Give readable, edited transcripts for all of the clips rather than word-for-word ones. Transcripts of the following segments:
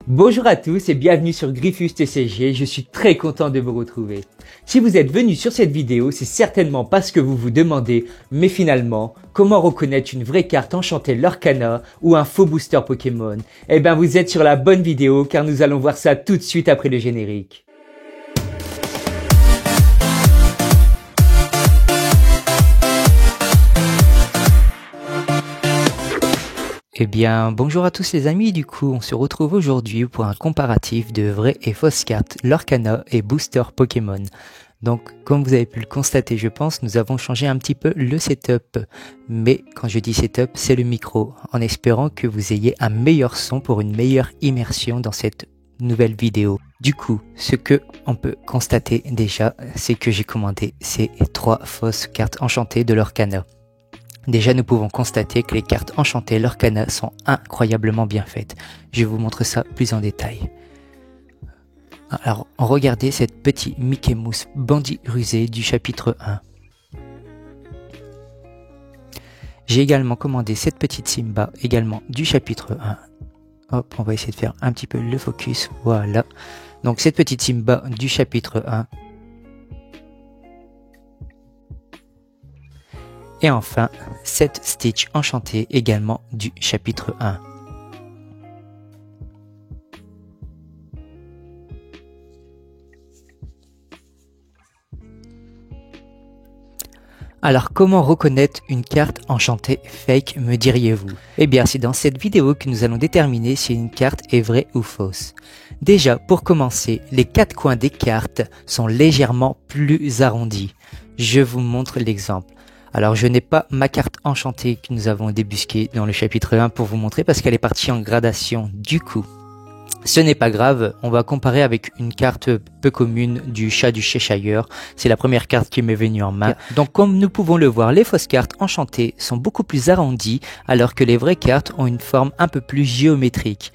Bonjour à tous et bienvenue sur Griffus TCG, je suis très content de vous retrouver. Si vous êtes venu sur cette vidéo, c'est certainement parce que vous vous demandez, mais finalement, comment reconnaître une vraie carte enchantée Lorcana ou un faux booster Pokémon? Eh ben vous êtes sur la bonne vidéo car nous allons voir ça tout de suite après le générique. Eh bien, bonjour à tous les amis, du coup, on se retrouve aujourd'hui pour un comparatif de vraies et fausses cartes Lorcana et Booster Pokémon. Donc, comme vous avez pu le constater, je pense, nous avons changé un petit peu le setup. Mais quand je dis setup, c'est le micro, en espérant que vous ayez un meilleur son pour une meilleure immersion dans cette nouvelle vidéo. Du coup, ce que on peut constater déjà, c'est que j'ai commandé ces 3 fausses cartes enchantées de Lorcana. Déjà, nous pouvons constater que les cartes enchantées Lorcana sont incroyablement bien faites. Je vous montre ça plus en détail. Alors, regardez cette petite Mickey Mouse bandit rusé du chapitre 1. J'ai également commandé cette petite Simba, également du chapitre 1. Hop, on va essayer de faire un petit peu le focus, voilà. Donc cette petite Simba du chapitre 1. Et enfin, cette Stitch enchantée également du chapitre 1. Alors comment reconnaître une carte enchantée fake, me diriez-vous? Eh bien c'est dans cette vidéo que nous allons déterminer si une carte est vraie ou fausse. Déjà pour commencer, les 4 coins des cartes sont légèrement plus arrondis. Je vous montre l'exemple. Alors je n'ai pas ma carte enchantée que nous avons débusquée dans le chapitre 1 pour vous montrer parce qu'elle est partie en gradation. Du coup, ce n'est pas grave, on va comparer avec une carte peu commune du chat du Cheshire. C'est la première carte qui m'est venue en main. Donc comme nous pouvons le voir, les fausses cartes enchantées sont beaucoup plus arrondies alors que les vraies cartes ont une forme un peu plus géométrique.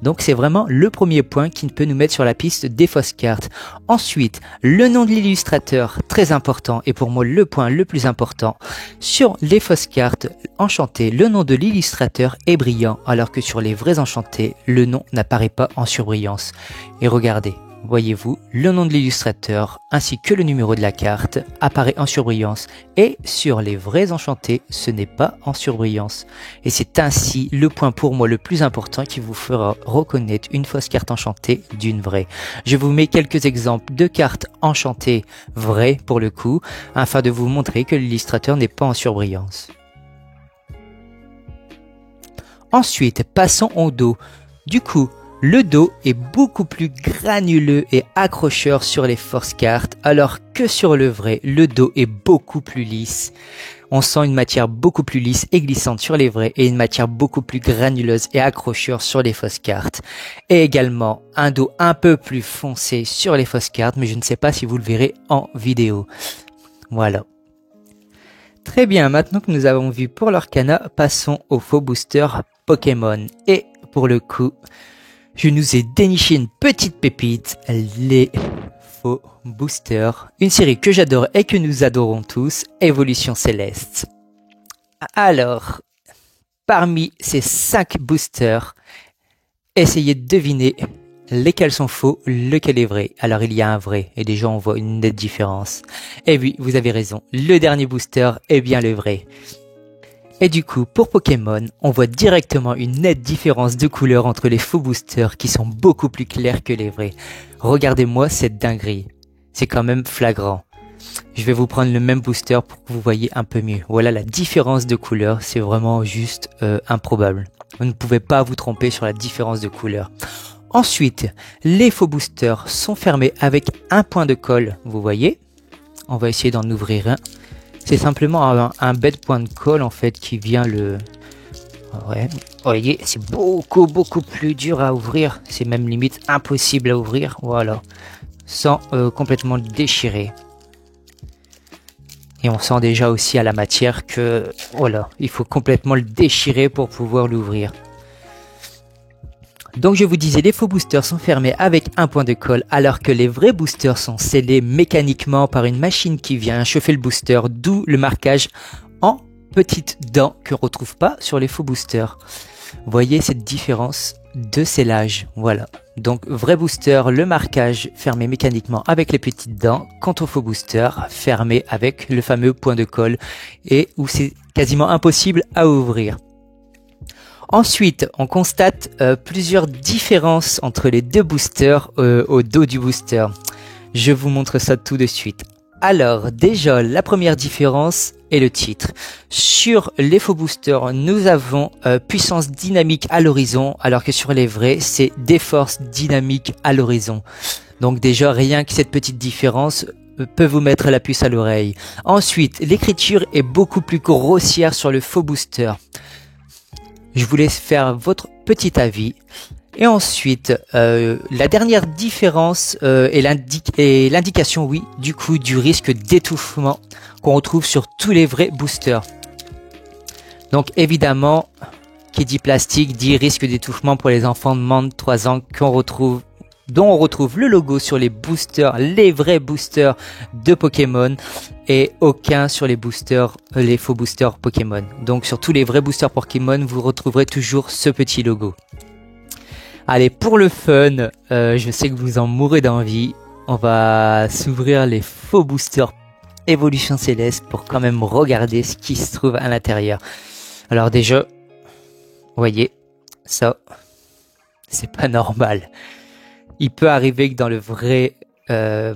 Donc c'est vraiment le premier point qui peut nous mettre sur la piste des fausses cartes. Ensuite, le nom de l'illustrateur, très important, et pour moi le point le plus important. Sur les fausses cartes enchantées, le nom de l'illustrateur est brillant, alors que sur les vraies enchantées, le nom n'apparaît pas en surbrillance. Et regardez, voyez-vous, le nom de l'illustrateur ainsi que le numéro de la carte apparaît en surbrillance et sur les vrais enchantés, ce n'est pas en surbrillance. Et c'est ainsi le point pour moi le plus important qui vous fera reconnaître une fausse carte enchantée d'une vraie. Je vous mets quelques exemples de cartes enchantées vraies pour le coup, afin de vous montrer que l'illustrateur n'est pas en surbrillance. Ensuite, passons au dos. Du coup, le dos est beaucoup plus granuleux et accrocheur sur les fausses cartes, alors que sur le vrai, le dos est beaucoup plus lisse. On sent une matière beaucoup plus lisse et glissante sur les vrais et une matière beaucoup plus granuleuse et accrocheur sur les fausses cartes. Et également un dos un peu plus foncé sur les fausses cartes, mais je ne sais pas si vous le verrez en vidéo. Voilà. Très bien, maintenant que nous avons vu pour Lorcana, passons au faux booster Pokémon. Et pour le coup, je nous ai déniché une petite pépite, les faux boosters. Une série que j'adore et que nous adorons tous, Évolution Céleste. Alors, parmi ces 5 boosters, essayez de deviner lesquels sont faux, lequel est vrai. Alors il y a un vrai, et déjà on voit une nette différence. Et oui, vous avez raison, le dernier booster est bien le vrai. Et du coup, pour Pokémon, on voit directement une nette différence de couleur entre les faux boosters qui sont beaucoup plus clairs que les vrais. Regardez-moi cette dinguerie. C'est quand même flagrant. Je vais vous prendre le même booster pour que vous voyez un peu mieux. Voilà la différence de couleur, c'est vraiment juste improbable. Vous ne pouvez pas vous tromper sur la différence de couleur. Ensuite, les faux boosters sont fermés avec un point de colle, vous voyez. On va essayer d'en ouvrir un. C'est simplement un bête point de colle en fait qui vient le... Ouais, vous voyez, c'est beaucoup plus dur à ouvrir. C'est même limite impossible à ouvrir, voilà. Sans complètement le déchirer. Et on sent déjà aussi à la matière que... Voilà, il faut complètement le déchirer pour pouvoir l'ouvrir. Donc je vous disais, les faux boosters sont fermés avec un point de colle, alors que les vrais boosters sont scellés mécaniquement par une machine qui vient chauffer le booster, d'où le marquage en petites dents que ne retrouve pas sur les faux boosters. Voyez cette différence de scellage, voilà. Donc vrai booster, le marquage fermé mécaniquement avec les petites dents, quant au faux booster, fermé avec le fameux point de colle et où c'est quasiment impossible à ouvrir. Ensuite, on constate plusieurs différences entre les deux boosters au dos du booster. Je vous montre ça tout de suite. Alors, déjà, la première différence est le titre. Sur les faux boosters, nous avons puissance dynamique à l'horizon, alors que sur les vrais, c'est des forces dynamiques à l'horizon. Donc déjà, rien que cette petite différence peut vous mettre la puce à l'oreille. Ensuite, l'écriture est beaucoup plus grossière sur le faux booster. Je vous laisse faire votre petit avis. Et ensuite, la dernière différence est l'indication, oui, du coup, du risque d'étouffement qu'on retrouve sur tous les vrais boosters. Donc évidemment, qui dit plastique dit risque d'étouffement pour les enfants de moins de 3 ans dont on retrouve le logo sur les boosters, les vrais boosters de Pokémon et aucun sur les boosters, les faux boosters Pokémon. Donc sur tous les vrais boosters Pokémon, vous retrouverez toujours ce petit logo. Allez, pour le fun, je sais que vous en mourrez d'envie. On va s'ouvrir les faux boosters Évolution Céleste pour quand même regarder ce qui se trouve à l'intérieur. Alors déjà, voyez, ça, c'est pas normal. Il peut arriver que dans le vrai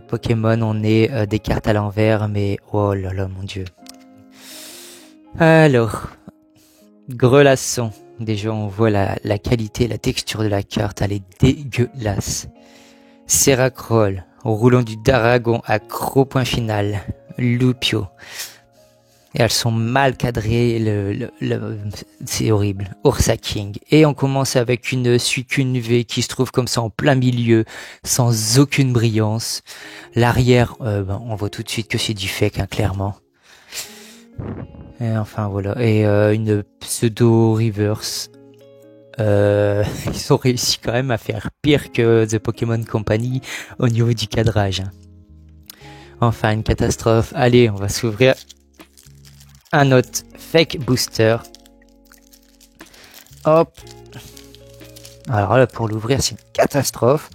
Pokémon, on ait des cartes à l'envers, mais oh là là, mon Dieu. Alors, Grelasson. Déjà, on voit la qualité, la texture de la carte, elle est dégueulasse. Seracroll, roulant du Dragon à gros point final. Lupio. Et elles sont mal cadrées, c'est horrible. Ursa King. Et on commence avec une Suicune V qui se trouve comme ça en plein milieu, sans aucune brillance. L'arrière, on voit tout de suite que c'est du fake, hein, clairement. Et enfin voilà, et une pseudo reverse. Ils ont réussi quand même à faire pire que The Pokémon Company au niveau du cadrage. Enfin une catastrophe. Allez, on va s'ouvrir un autre fake booster. Hop. Alors là pour l'ouvrir c'est une catastrophe.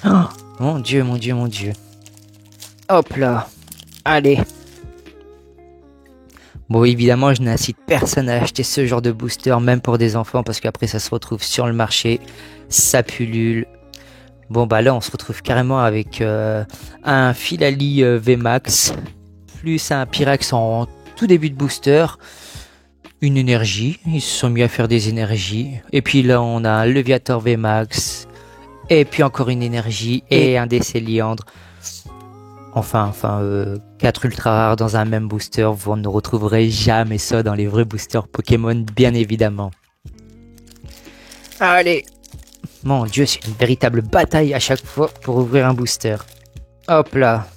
Oh, mon Dieu, mon Dieu, mon Dieu. Hop là. Allez. Bon, évidemment, je n'incite personne à acheter ce genre de booster, même pour des enfants, parce qu'après, ça se retrouve sur le marché, ça pullule. Bon, bah là, on se retrouve carrément avec un Philali VMAX, plus un Pyrex en tout début de booster, une énergie, ils se sont mis à faire des énergies, et puis là, on a un Leviator VMAX, et puis encore une énergie, et un Décéliandre. Enfin, 4 ultra rares dans un même booster, vous ne retrouverez jamais ça dans les vrais boosters Pokémon, bien évidemment. Allez. Mon Dieu, c'est une véritable bataille à chaque fois pour ouvrir un booster. Hop là.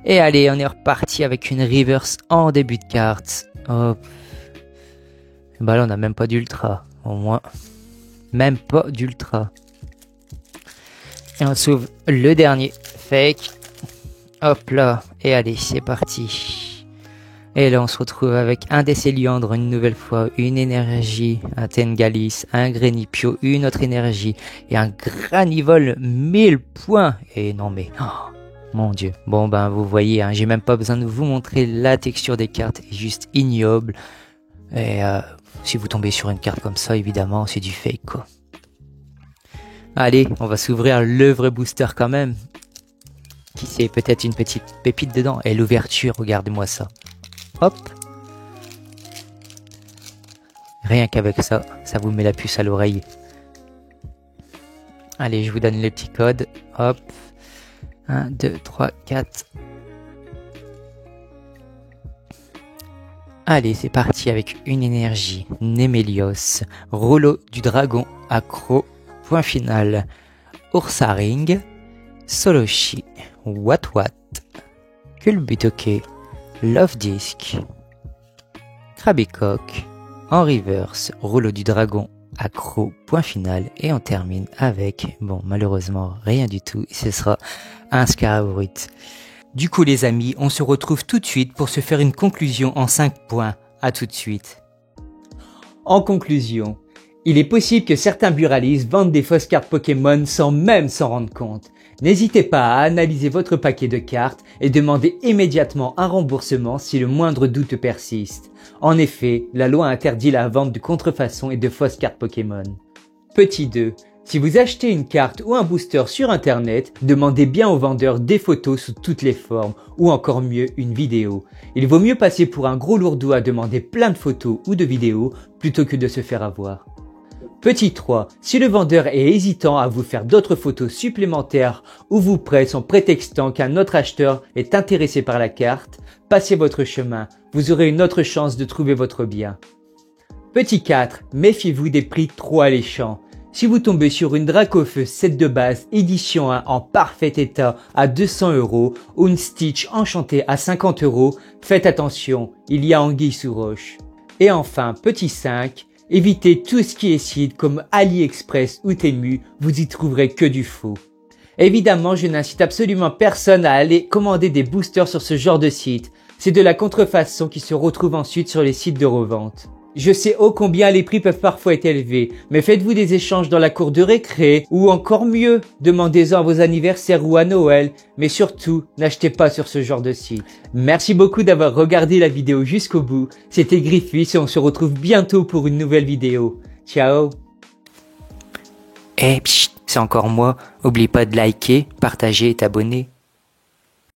Et allez, on est reparti avec une reverse en début de carte. Hop. Bah là, on n'a même pas d'ultra, au moins. Même pas d'ultra. Et on s'ouvre le dernier fake. Hop là, et allez, c'est parti. Et là, on se retrouve avec un Décéliandre une nouvelle fois, une énergie, un Tengalis, un Grenipio, une autre énergie, et un Granivol 1000 points. Et non mais, oh, mon Dieu. Bon ben, vous voyez, hein, j'ai même pas besoin de vous montrer la texture des cartes, est juste ignoble. Et si vous tombez sur une carte comme ça, évidemment, c'est du fake, quoi. Allez, on va s'ouvrir le vrai booster quand même. Qui sait, peut-être une petite pépite dedans. Et l'ouverture, regardez-moi ça. Hop. Rien qu'avec ça, ça vous met la puce à l'oreille. Allez, je vous donne les petits codes. Hop. 1, 2, 3, 4. Allez, c'est parti avec une énergie. Némélios. Rouleau du dragon. Accro. Point final. Ursaring. Soloshi. Watwat, Kulbutoke, Love Disc, Krabicock, en reverse, rouleau du dragon, accro, point final, et on termine avec, bon malheureusement rien du tout, ce sera un Scarabrit. Du coup les amis, on se retrouve tout de suite pour se faire une conclusion en 5 points, à tout de suite. En conclusion, Il est possible que certains buralistes vendent des fausses cartes Pokémon sans même s'en rendre compte. N'hésitez pas à analyser votre paquet de cartes et demandez immédiatement un remboursement si le moindre doute persiste. En effet, la loi interdit la vente de contrefaçons et de fausses cartes Pokémon. Petit 2. Si vous achetez une carte ou un booster sur internet, demandez bien au vendeur des photos sous toutes les formes, ou encore mieux, une vidéo. Il vaut mieux passer pour un gros lourdeau à demander plein de photos ou de vidéos, plutôt que de se faire avoir. Petit 3. Si le vendeur est hésitant à vous faire d'autres photos supplémentaires ou vous presse en prétextant qu'un autre acheteur est intéressé par la carte, passez votre chemin, vous aurez une autre chance de trouver votre bien. Petit 4. Méfiez-vous des prix trop alléchants. Si vous tombez sur une Dracofeu set de base édition 1 en parfait état à 200 € ou une Stitch enchantée à 50 €, faites attention, il y a anguille sous roche. Et enfin, petit 5. Évitez tout ce qui est site comme AliExpress ou Temu, vous y trouverez que du faux. Évidemment, je n'incite absolument personne à aller commander des boosters sur ce genre de site. C'est de la contrefaçon qui se retrouve ensuite sur les sites de revente. Je sais ô combien les prix peuvent parfois être élevés, mais faites-vous des échanges dans la cour de récré, ou encore mieux, demandez-en à vos anniversaires ou à Noël, mais surtout, n'achetez pas sur ce genre de site. Merci beaucoup d'avoir regardé la vidéo jusqu'au bout, c'était Griffis et on se retrouve bientôt pour une nouvelle vidéo. Ciao. Eh, c'est encore moi, oublie pas de liker, partager et t'abonner.